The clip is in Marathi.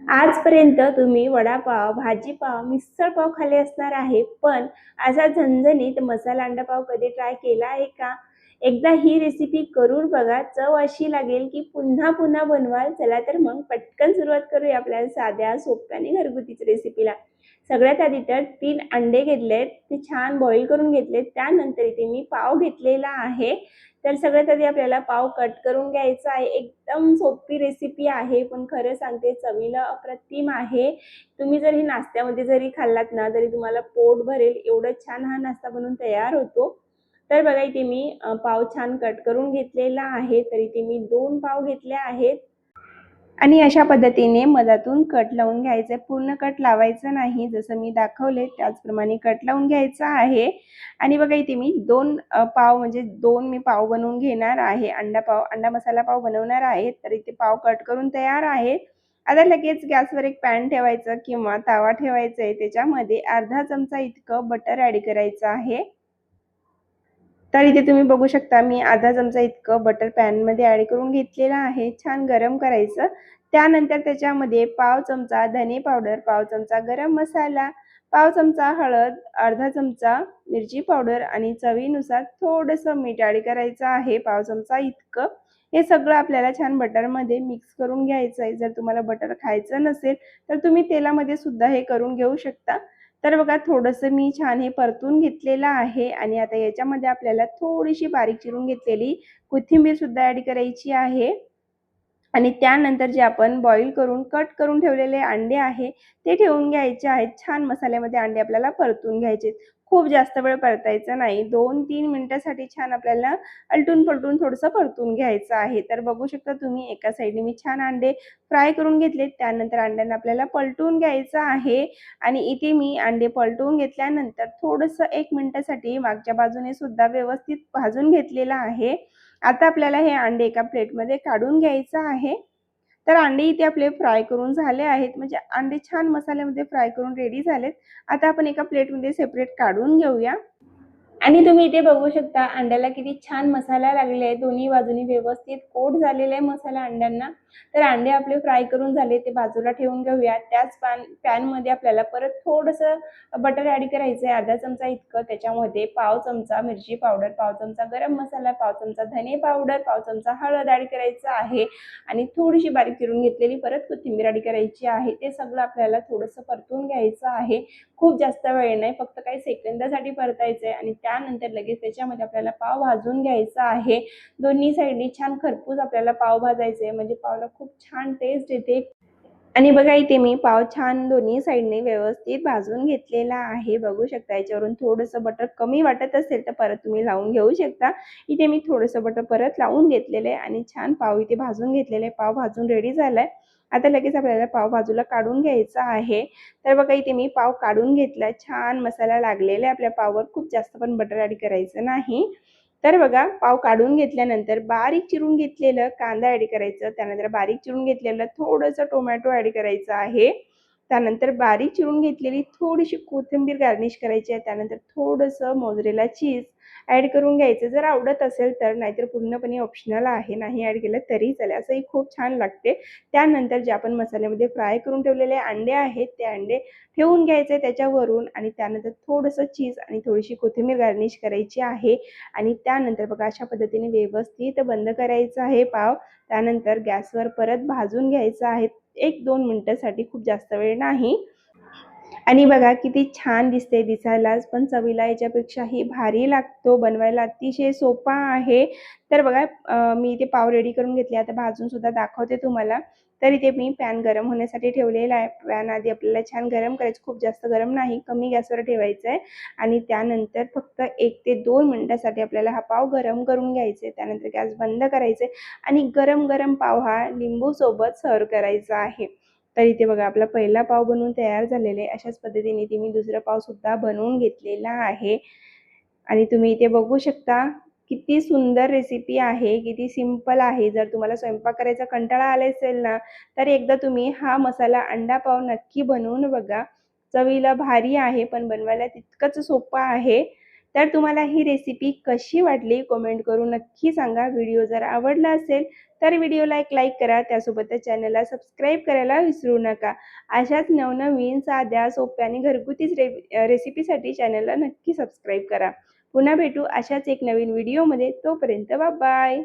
आजपर्यंत तुम्ही वडापाव, भाजीपाव, मिसळ पाव खाल्ले असणार आहे, पण असा झणझणीत मसाला अंडा पाव कधी ट्राय केला आहे का? एकदा ही रेसिपी करून बघा, चव अशी लागेल की पुन्हा पुन्हा बनवाल. चला तर मग पटकन सुरुवात करूया आपल्या साध्या, सोप्या आणि घरगुतीच रेसिपीला. सगळ्यात आधी तर 3 अंडे घेतलेत, ते छान बॉईल करून घेतलेत. त्यानंतर इथे मी पाव घेतलेला आहे. तर सगळ्यात आधी आपल्याला पाव कट करून घ्यायचा आहे. एकदम सोपी रेसिपी आहे, पण खरं सांगते चवीला अप्रतिम आहे. तुम्ही जर ही नाश्त्यामध्ये जरी खाल्लात ना, तरी तुम्हाला पोट भरेल एवढं छान हा नाश्ता बनवून तयार होतो. तर बघा इथे मी पाव छान कट करून घेतलेला आहे. तर इथे मी 2 पाव घेतले आहेत आणि अशा पद्धतीने मधातून कट लावून घ्यायचं आहे. पूर्ण कट लावायचं नाही, जसं मी दाखवले त्याचप्रमाणे कट लावून घ्यायचा आहे. आणि बघा इथे मी 2 पाव म्हणजे 2 मी पाव बनवून घेणार आहे. अंडा मसाला पाव बनवणार आहे. तर इथे पाव कट करून तयार आहे. आता लगेच गॅसवर एक पॅन ठेवायचं किंवा तवा ठेवायचा आहे. त्याच्यामध्ये अर्धा चमचा इतकं बटर ॲड करायचं आहे. तर इथे तुम्ही बघू शकता मी अर्धा चमचा इतकं बटर पॅनमध्ये ॲड करून घेतलेलं आहे. छान गरम करायचं. त्यानंतर त्याच्यामध्ये पाव चमचा धने पावडर, पाव चमचा गरम मसाला, पाव चमचा हळद, अर्धा चमचा मिरची पावडर आणि चवीनुसार थोडंसं मीठ ॲड करायचं आहे, पाव चमचा इतकं. हे सगळं आपल्याला छान बटरमध्ये मिक्स करून घ्यायचं आहे. जर तुम्हाला बटर खायचं नसेल तर तुम्ही तेलामध्ये सुद्धा हे करून घेऊ शकता. तर बघा थोडंसं मी छान हे परतून घेतलेलं आहे आणि आता याच्यामध्ये आपल्याला थोडीशी बारीक चिरून घेतलेली कोथिंबीर सुद्धा ॲड करायची आहे. आणि त्यानंतर जे आपण बॉईल करून कट करून ठेवलेले अंडे आहे ते ठेवून घ्यायचे आहेत. छान मसाल्यामध्ये अंडे आपल्याला परतून घ्यायचे. खूप जास्त वेळ परतायचं नाही. 2-3 मिनिटासाठी छान आपल्याला आलटून-पलटून थोडंसं परतून घ्यायचं आहे. तर बघू शकता तुम्ही एका साईडने मी छान अंडे फ्राय करून घेतलेत. त्यानंतर अंड्यांना आपल्याला पलटून घ्यायचं आहे आणि इथे मी अंडे पलटून घेतल्यानंतर थोडंसं 1 मिनिटासाठी मागच्या बाजूने सुद्धा व्यवस्थित भाजून घेतलेलं आहे. आता आपल्याला हे अंडे एका प्लेटमध्ये काढून घ्यायचं आहे. तर अंडे इथे आपले फ्राय करून झाले आहेत, म्हणजे अंडे छान मसाल्यामध्ये फ्राय करून रेडी झालेत. आता आपण एका प्लेटमध्ये सेपरेट काढून घेऊया. आणि तुम्ही इथे बघू शकता अंड्याला किती छान मसाला लागलेला आहे. दोन्ही बाजूनी व्यवस्थित कोट झालेला आहे मसाला अंड्यांना. तर अंडे आपले फ्राय करून झाले, ते बाजूला ठेवून घेऊया. त्याच पॅनमध्ये आपल्याला परत थोडंसं बटर ॲड करायचं आहे, अर्धा चमचा इतकं. त्याच्यामध्ये पाव चमचा मिरची पावडर, पाव चमचा गरम मसाला, पाव चमचा धने पावडर, पाव चमचा हळद ॲड करायचं आहे आणि थोडीशी बारीक चिरून घेतलेली परत कोथिंबीर ॲड करायची आहे. ते सगळं आपल्याला थोडंसं परतून घ्यायचं आहे. खूप जास्त वेळ नाही, फक्त काही सेकंदासाठी परतायचं आहे आणि त्यानंतर लगेच त्याच्यामध्ये आपल्याला पाव भाजून घ्यायचा आहे. दोन्ही साईडनी छान खरपूस आपल्याला पाव भाजायचे आहे, म्हणजे पावला खूप छान टेस्ट येते. आणि बघा इथे मी पाव छान दोन्ही साईडने व्यवस्थित भाजून घेतलेला आहे. बघू शकता याच्यावरून थोडंसं बटर कमी वाटत असेल तर परत तुम्ही लावून घेऊ शकता. इथे मी थोडंसं बटर परत लावून घेतलेलं आहे आणि छान पाव इथे भाजून घेतलेले आहे. पाव भाजून रेडी झालाय. आता लगेच आपल्याला पाव बाजूला काढून घ्यायचा आहे. तर बघा इथे मी पाव काढून घेतला. छान मसाला लागलेला आहे आपल्या पाववर. खूप जास्त पण बटर ॲड करायचं नाही. तर बघा पाव काढून घेतल्यानंतर बारीक चिरून घेतलेलं कांदा ॲड करायचं. त्यानंतर बारीक चिरून घेतलेलं थोडंसं टोमॅटो ॲड करायचं आहे. त्यानंतर बारीक चिरून घेतलेली थोडीशी कोथिंबीर गार्निश करायची आहे. त्यानंतर थोडंसं मोझरेला चीज ॲड करून घ्यायचं जर आवडत असेल तर, नाहीतर पूर्णपणे ऑप्शनल आहे, नाही ॲड केलं तरी चालेल. असंही खूप छान लागते. त्यानंतर जे आपण मसाल्यामध्ये फ्राय करून ठेवलेले अंडे आहेत ते अंडे ठेवून घ्यायचे त्याच्यावरून आणि त्यानंतर थोडंसं चीज आणि थोडीशी कोथिंबीर गार्निश करायची आहे आणि त्यानंतर बघा अशा पद्धतीने व्यवस्थित बंद करायचं आहे पाव. त्यानंतर गॅसवर परत भाजून घ्यायचं आहे 1-2 मिनिटासाठी, खूप जास्त वेळ नाही. आणि बघा किती छान दिसते दिसायलाच, पण चवीला याच्यापेक्षाही भारी लागतो. बनवायला अतिशय सोपा आहे. तर बघा मी इथे पाव रेडी करून घेतले. आता भाजून सुद्धा दाखवते तुम्हाला. तर इथे मी पॅन गरम होण्यासाठी ठेवलेला आहे. पॅन आधी आपल्याला छान गरम करायचं, खूप जास्त गरम नाही, कमी गॅसवर ठेवायचं आहे आणि त्यानंतर फक्त 1 ते 2 मिनिटासाठी आपल्याला हा पाव गरम करून घ्यायचा आहे. त्यानंतर गॅस बंद करायचे आणि गरम गरम पाव हा लिंबूसोबत सर्व्ह करायचा आहे. तर इथे बघा आपला पहिला पाव बनवून तयार झालेला आहे. अशाच पद्धतीने इथे मी दुसरा पाव सुद्धा बनवून घेतलेला आहे आणि तुम्ही इथे बघू शकता किती सुंदर रेसिपी आहे, किती सिंपल आहे. जर तुम्हाला स्वयंपाक करायचा कंटाळा आला असेल ना, तर एकदा तुम्ही हा मसाला अंडा पाव नक्की बनवून बघा. चवीला भारी आहे, पण बनवायला तितकंच सोपं आहे. तर तुम्हाला ही रेसिपी कशी वाटली कमेंट करून नक्की सांगा. व्हिडिओ जर आवडला असेल तर व्हिडिओला एक लाईक करा. त्यासोबतच चॅनलला सबस्क्राईब करायला विसरू नका. अशाच नवनवीन साध्या सोप्या आणि घरगुतीच रेसिपीसाठी चॅनलला नक्की सबस्क्राईब करा. पुन्हा भेटू अशाच एक नवीन व्हिडिओमध्ये. तोपर्यंत बाय.